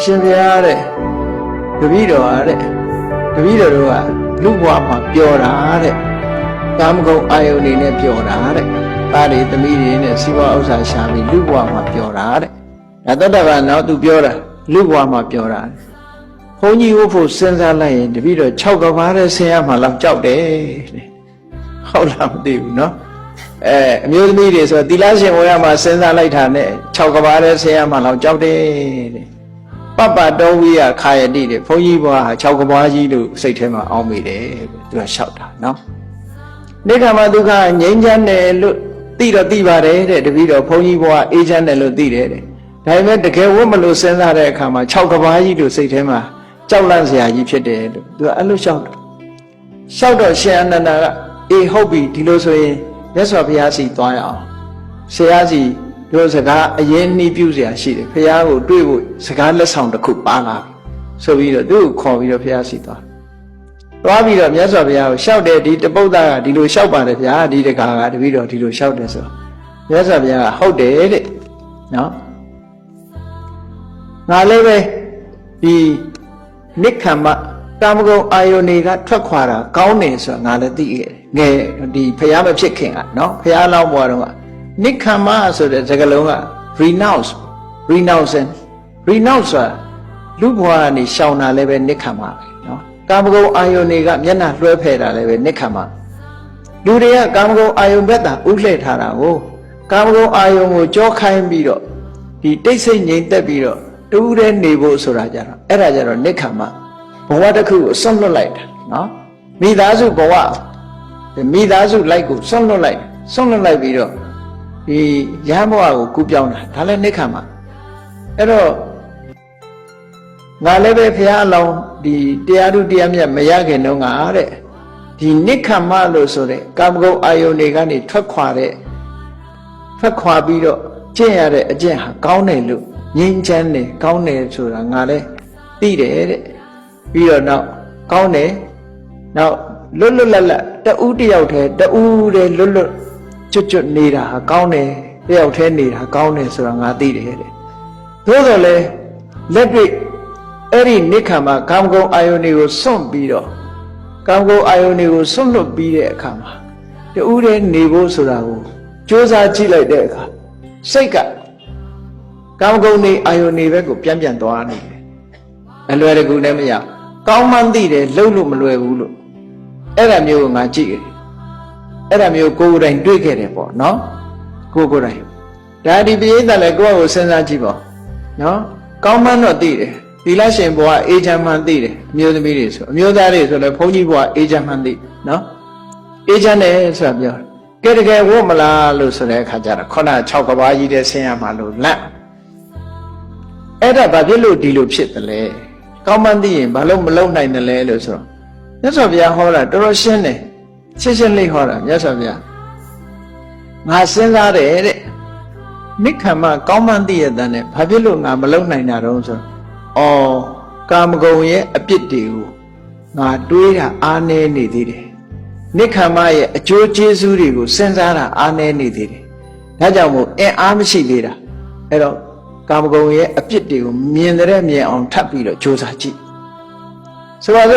ရှင်ဘုရားတဲ့တပည့်တော်တို့ကလူဘဝမှာပျော်တာတဲ့ကာမဂုဏ်အာယုန်တွေနဲ့ပျော်တာတဲ့သားတွေသမီးတွေနဲ့စီးပွားဥစ္စာရှာပြီးလူဘဝမှာပျော်တာတဲ့ဒါသောတာပန်နောက်သူပြောတာလူဘဝမှာပျော်တာဘုန်းကြီးဝတ်ဖို့စဉ်းစားလိုက်ရင်တပည့်တော်6ကဘာတဲ့ဆင်းရမှာလောက်ကြောက်တယ်တဲ့ဟုတ်လားမသိဘူးเนาะအမျိုးသမီးတွေဆိုသီလရှင်ဝေရမှာစဉ်းစားလိုက်တာနဲ့6ကဘာတဲ့ဆင်းရမှာလောက်ကြောက်တယ်တဲ့ပပတောဝိယခာယတိတဲ့ဘုန်းကြီးဘွားဟာ6ကဘာကြီးလို့စိတ်ထဲမှာအောင်းမိတယ်သူကလျှောက်တာเนาะနိက္ခမဒုက္ခငြိမ်းချမ်းတယ်လို့သိတော့သိပါတယ်တဲ့တပည့်တော်ဘုန်းကြီးဘွားအေးချမ်းတယ်လို့သိတယ်တဲ့ဒါပေမဲ့တကယ်ဝတ်မလို့စဉ်းစားတဲ့အခါမှာ6ကဘာကြီးလို့စိတ်ထဲမှာကြောက်လန့်စရာကြီးဖြစ်တယ်လို့သူကအဲ့လိုလျှောက်တော့ရှင်အနန္ဒာကအေးဟုတ်ပြီဒီလိုဆိုရင်မြတ်စွာဘုရားစီသွားရအောင်ဆရာစီတို့စကားအရင်နှီးပြုစရာရှိတယ်ဘုရားကိုတွေ့ဖို့စကားလက်ဆောင်တစ်ခုပါလာဆိုပြီးတော့သူ့ကိုခေါ်ပြီးတော့ဘုရားစီသွားပြီးတော့မြတ်စွာဘုရားကိုလျှောက်တယ်ဒီတပုဒ္ဒကဒီလိုလျှောက်ပါတယ်ဗျာဒီတကားကတပည့်တော်ဒီလိုလျှောက်တယ်ဆိုမြတ်စွာဘုရားကဟုတ်တယ်တဲ့နော်ငါလည်းပဲဒီနိက္ခမကာမဂုဏ်အာယုန်တွေကထွက်ခွာတာကောင်းတယ်ဆိုတာငါလည်းသိခဲ့တယ်ငယ်ဒီဖျားမဖြစ်ခင်ကနော်ဖျားလောင်းဘွားတော့ကနိက္ခမဆိုတဲ့စကားလုံးက renounce ဆိုတာလူဘွားကနေရှောင်တာလည်းပဲနိက္ခမပဲနော်ကာမဂုဏ်အာယုန်တွေကမျက်နှာလွှဲဖယ်တာလည်းပဲနိက္ခမလူတွေကကာမဂုဏ်အာယုန်ဘက်သာဥလှည့်ထားတာကိုကာမဂုဏ်အာယုန်ကိုကြောခိုင်းပြီးတော့ဒီတိတ်ဆိတ်ငြိမ်သက်ပြီးတော့တူးတဲ့နေဖို့ဆိုတာကြတော့အဲ့ဒါကြတော့နိက္ခမဘဝတစ်ခုကိုဆွန့်လွတ်လိုက်တာနော်မိသားစုဘဝမိသားစုလိုက်ကိုဆွန့်လွတ်လိုက်ပြီးတော့ဒီရဟန်းဘဝကိုကူးပြောင်းတာဒါလည်းနိက္ခမအဲ့တော့ငါလည်းပဲဘုရားအလောင်းဒီတရားထုတရားမြတ်မရခင်တော့ငါတဲ့ဒီနိက္ခမလို့ဆိုတဲ့ကာမဂုဏ်အာယုန်တွေကနေထွက်ခွာပြီးတော့ကျင့်ရတဲ့အကျင့်ဟာကောင်းတယ်လို့ငြိမ်းချမ်းတယ်ကောင်းတယ်ဆိုတာငါလည်းသိတယ်တဲ့ပြီးတော့နောက်ကောင်းတယ်နောက်လွတ်လပ်တူးတယောက်တည်းလွတ်ကျွတ်နေတာဟာကောင်းတယ်တယောက်တည်းနေတာကောင်းတယ်ဆိုတာငါသိတယ်တဲ့သို့တော်လည်းလက်တွေ့အဲ့ဒီနိက္ခမကာမဂုဏ်အာယုန်တွေကိုစွန့်ပြီးတော့ကာမဂုဏ်အာယုန်တွေကိုစွန့်လွတ်ပြီးတဲ့အခါမှာတူးတည်းနေဖို့ဆိုတာကိုကြိုးစားကြည့်လိုက်တဲ့အခါစိတ်ကကာမဂုဏ်တွေအာယုန်တွေဘက်ကိုပြန်သွားနေတယ်အလွယ်တကူလည်းမရကောင်းမှန်းသိတယ်လှုပ်လို့မလွယ်ဘူးလို့အဲ့ဒါမျိုးကိုငါကြည့်တယ်အဲ့ဒါမျိုးကိုယ်တိုင်တွေ့ခဲ့တယ်ပေါ့နော်ကိုယ်တိုင်ဒါဒီပိဋကလည်းကိုယ့်ကိုစဉ်းစားကြည့်ပေါ့နော်ကောင်းမှန်းတော့သိတယ်သီလရှင်ဘဝအေးချမ်းမှန်းသိတယ်အမျိုးသမီးတွေဆိုအမျိုးသားတွေဆိုလည်းဘုန်းကြီးဘဝအေးချမ်းမှန်းသိနော်အေးချမ်းတယ်ဆိုတာပြောကဲတကယ်ဝတ်မလားလို့ဆိုတဲ့အခါကျတော့ခုန6ကဘာကြီးတဲ့ဆင်းရမှာလို့လန့်အဲ့ဒါဘာဖြစ်လို့ဒီလိုဖြစ်တယ်လဲကောင်းမှန်းသိရင်ဘာလို့မလုံနိုင်တယ်လဲလို့ဆိုတော့မြတ်စွာဘုရားဟောတာတော်တော်ရှင်းတယ်ရှင်းလေးဟောတာမြတ်စွာဘုရားငါစဉ်းစားတယ်တဲ့နိက္ခမကောင်းမှန်းသိရတဲ့နဲ့ဘာဖြစ်လို့ငါမလုံနိုင်တာတော့ဆိုတော့ကာမဂုဏ်ရဲ့အပြစ်တွေကိုငါတွေးတာအားနည်းနေသေးတယ်နိက္ခမရဲ့အကျိုးကျေးဇူးတွေကိုစဉ်းစားတာအားနည်းနေသေးတယ်ဒါကြောင့်မို့အင်အားမရှိသေးတာအဲ့တော့ကာမဂုဏ်ရဲ့အပြစ်တွေကိုမြင်တဲ့အောင်ထပ်ပြီးတော့ကြိုးစားကြည့်ဆိုတော့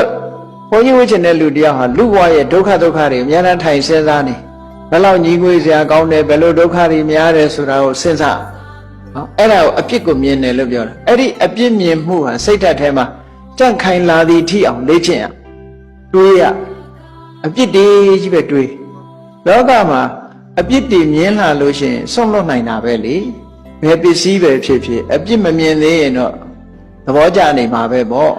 ဘုန်းကြီးဝိချင်တဲ့လူတယောက်ဟာလူဘဝရဲ့ဒုက္ခတွေအများအားထိုင်စဉ်းစားနေဘယ်လောက်ညီငွေစရာကောင်းတယ်ဘယ်လိုဒုက္ခတွေများတယ်ဆိုတာကိုစဉ်းစားနော်အဲ့ဒါကိုအပြစ်ကိုမြင်တယ်လို့ပြောတာအဲ့ဒီအပြစ်မြင်မှုဟာစိတ်ဓာတ်ထဲမှာကြန့်ခိုင်လာသည်ထိအောင်လေ့ကျင့်ရတွေးရအပြစ်တွေကြီးပဲတွေးလောကမှာအပြစ်တွေမြင်လာလို့ရှိရင်ဆုံးလွတ်နိုင်တာပဲလေဘယ်ပစ္စည်းပဲဖြစ်အပြစ်မမြင်သေးရင်တော့သဘောကျနေမှာပဲပေါ့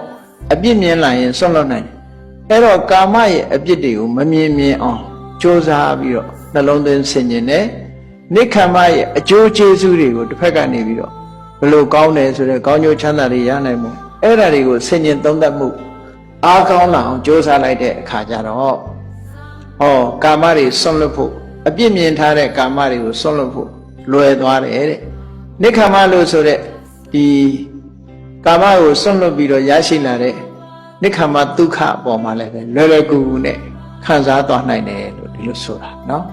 အပြစ်မြင်လာရင်ဆုံးလွတ်နိုင်တယ်အဲ့တော့ကာမရဲ့အပြစ်တွေကိုမမြင်အောင်ကြိုးစားပြီးတော့နှလုံးသွင်းဆင်ခြင်တယ်နိက္ခမရဲ့အကျိုးကျေးဇူးတွေကိုတစ်ဖက်ကနေပြီးတော့ဘလို့ကောင်းတယ်ဆိုတဲ့ကောင်းကျိုးချမ်းသာတွေရနိုင်မှုအဲ့ဒါတွေကိုဆင်ခြင်သုံးသပ်မှုအားကောင်းလာအောင်ကြိုးစားလိုက်တဲ့အခါကျတော့ကာမတွေဆွန့်လွတ်ဖို့အပြစ်မြင်ထားတဲ့ကာမတွေကိုဆွန့်လွတ်ဖို့လွယ်သွားတယ်တဲ့နိက္ခမလို့ဆိုတဲ့ဒီကာမကိုဆွန့်လွတ်ပြီးတော့ရရှိလာတဲ့နိက္ခမဒုက္ခအပေါ်မှာလည်းပဲလွယ်ကူနဲ့ခံစားသွားနိုင်တယ်လို့ဒီလိုဆိုတာနော်